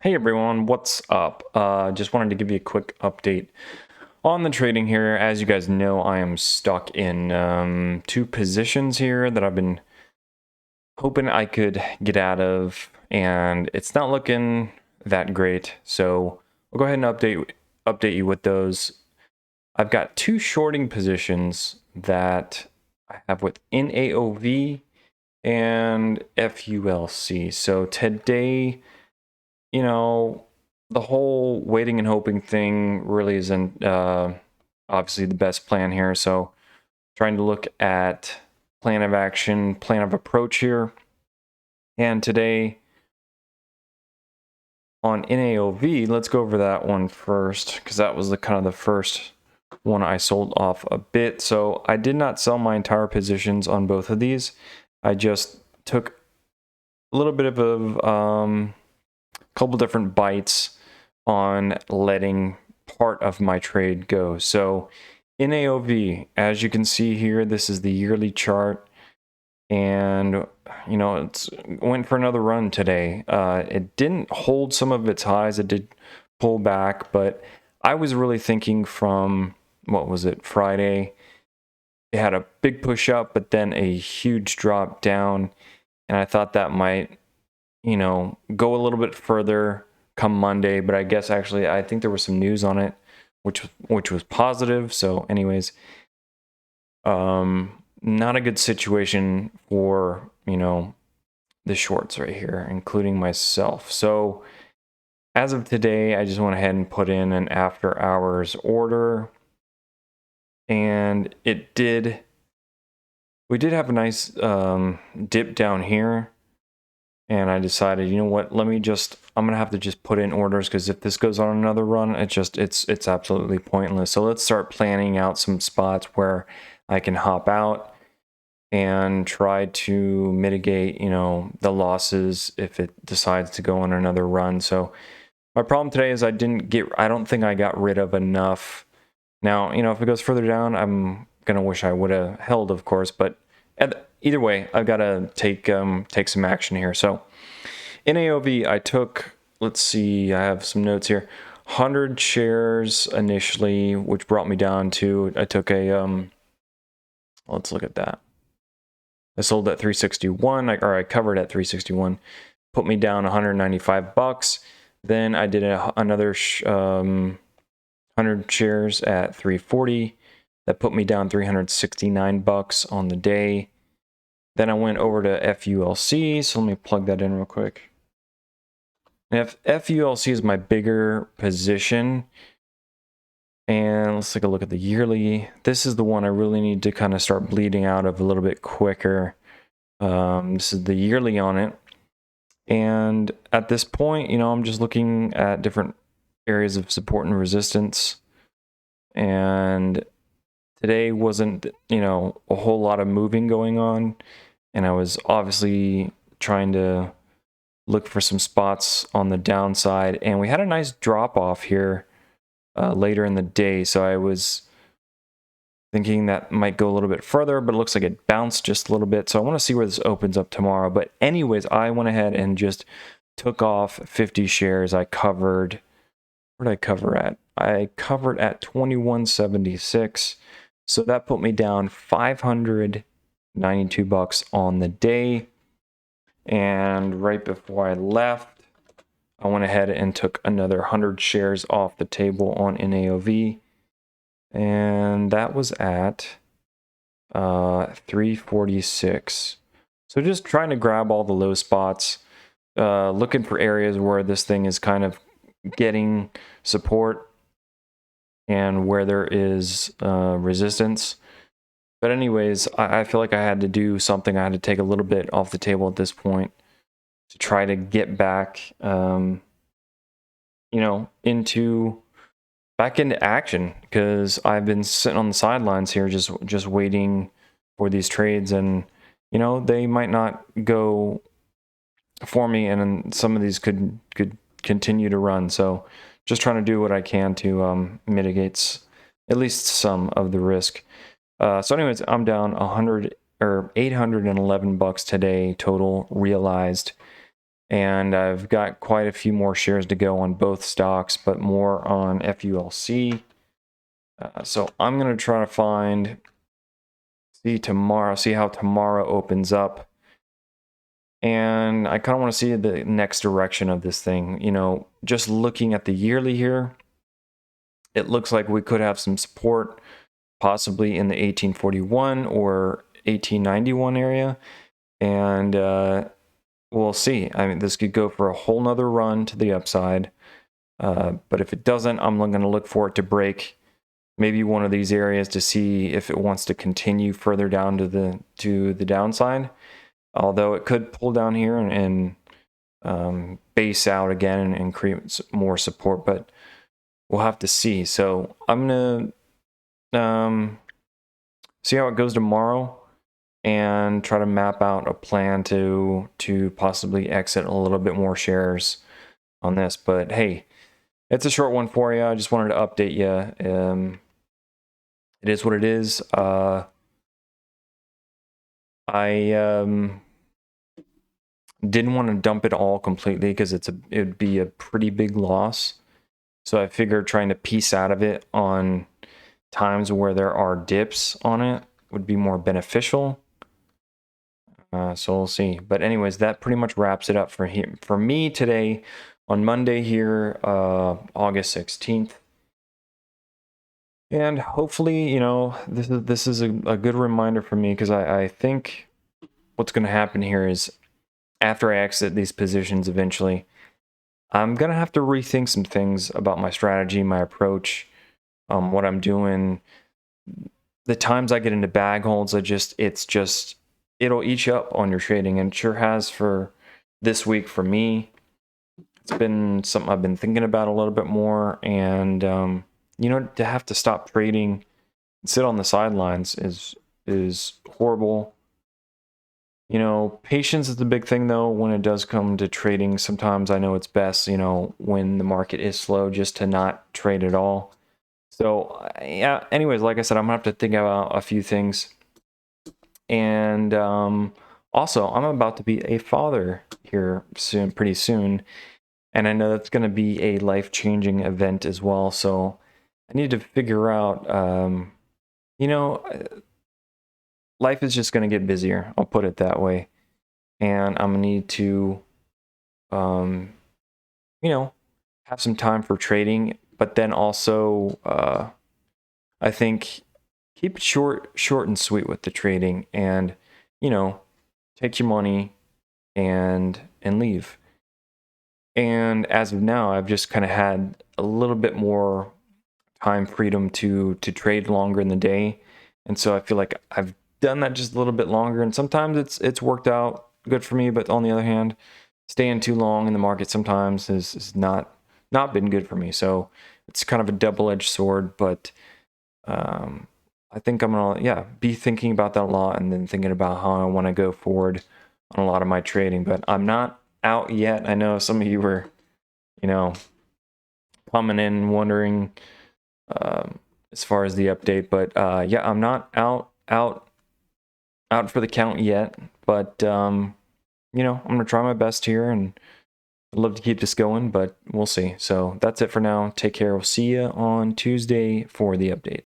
Hey everyone, what's up? Just wanted to give you a quick update on the trading here. As you guys know, I am stuck in two positions here that I've been hoping I could get out of, and it's not looking that great. So I'll go ahead and update you with those. I've got two shorting positions that I have with NAOV and FULC. So today, you know, the whole waiting and hoping thing really isn't obviously the best plan here. So trying to look at plan of action, plan of approach here. And today on NAOV, let's go over that one first, because that was the kind of the first one I sold off a bit. So I did not sell my entire positions on both of these. I just took a little bit of a couple different bites on letting part of my trade go. So in AOV, as you can see here, this is the yearly chart, and it's went for another run today. It didn't hold some of its highs, it did pull back, but I was really thinking from, what was it, Friday, it had a big push up but then a huge drop down, and I thought that might go a little bit further come Monday, but I guess actually I think there was some news on it, which was positive. So, anyways, not a good situation for the shorts right here, including myself. So, as of today, I just went ahead and put in an after hours order, and it did. We did have a nice dip down here. And I decided, you know what, I'm gonna have to just put in orders, because if this goes on another run, it's absolutely pointless. So let's start planning out some spots where I can hop out and try to mitigate, the losses if it decides to go on another run. So my problem today is I don't think I got rid of enough. Now, if it goes further down, I'm gonna wish I would have held, of course, but either way, I've got to take some action here. So in AOV, I took, let's see, I have some notes here, 100 shares initially, which brought me down to, I took a, let's look at that. I sold at 361, or I covered at 361, put me down 195 bucks. Then I did another 100 shares at 340. That put me down 369 bucks on the day. Then I went over to FULC, so let me plug that in real quick. If FULC is my bigger position, and let's take a look at the yearly. This is the one I really need to kind of start bleeding out of a little bit quicker. This is the yearly on it. And at this point, I'm just looking at different areas of support and resistance. And today wasn't, a whole lot of moving going on. And I was obviously trying to look for some spots on the downside. And we had a nice drop off here later in the day. So I was thinking that might go a little bit further, but it looks like it bounced just a little bit. So I want to see where this opens up tomorrow. But anyways, I went ahead and just took off 50 shares. I covered, where did I cover at? I covered at 2176. So that put me down 592 bucks on the day. And right before I left, I went ahead and took another 100 shares off the table on NAOV. And that was at 346. So just trying to grab all the low spots, looking for areas where this thing is kind of getting support and where there is resistance. But anyways, I feel like I had to do something. I had to take a little bit off the table at this point to try to get back, into action, because I've been sitting on the sidelines here, just waiting for these trades, and they might not go for me, and some of these could continue to run. So just trying to do what I can to mitigate at least some of the risk. So anyways, I'm down 811 bucks today total realized. And I've got quite a few more shares to go on both stocks, but more on FULC. So I'm going to try to see how tomorrow opens up. And I kind of want to see the next direction of this thing. You know, just looking at the yearly here, it looks like we could have some support, possibly in the 1841 or 1891 area. And we'll see. I mean, this could go for a whole nother run to the upside. But if it doesn't, I'm going to look for it to break maybe one of these areas to see if it wants to continue further down to the downside. Although it could pull down here and base out again and create more support, but we'll have to see. So I'm gonna see how it goes tomorrow and try to map out a plan to possibly exit a little bit more shares on this. But hey, it's a short one for you. I just wanted to update you. It is what it is. I didn't want to dump it all completely because it'd be a pretty big loss. So I figured trying to piece out of it on times where there are dips on it would be more beneficial. So we'll see. But anyways, that pretty much wraps it up for me today on Monday here, August 16th. And hopefully, you know, this is a good reminder for me, because I think what's going to happen here is after I exit these positions eventually, I'm going to have to rethink some things about my strategy, my approach, what I'm doing. The times I get into bag holds, it'll eat you up on your trading, and it sure has for this week for me. It's been something I've been thinking about a little bit more, and you know, to have to stop trading and sit on the sidelines is horrible. You know, patience is the big thing though when it does come to trading. Sometimes I know it's best, you know, when the market is slow, just to not trade at all. So yeah, anyways, like I said, I'm gonna have to think about a few things. And also, I'm about to be a father here soon, pretty soon. And I know that's gonna be a life-changing event as well. So I need to figure out, you know, life is just going to get busier. I'll put it that way. And I'm going to need to, you know, have some time for trading, but then also, I think keep it short and sweet with the trading, and, you know, take your money and leave. And as of now, I've just kind of had a little bit more time freedom to trade longer in the day, and so I feel like I've done that just a little bit longer, and sometimes it's worked out good for me, but on the other hand, staying too long in the market sometimes has not been good for me. So it's kind of a double-edged sword, but I think I'm gonna be thinking about that a lot, and then thinking about how I want to go forward on a lot of my trading. But I'm not out yet. I know some of you were, you know, coming in wondering as far as the update, but yeah, I'm not out for the count yet, but you know, I'm gonna try my best here, and I'd love to keep this going, but we'll see. So that's it for now. Take care. We'll see you on Tuesday for the update.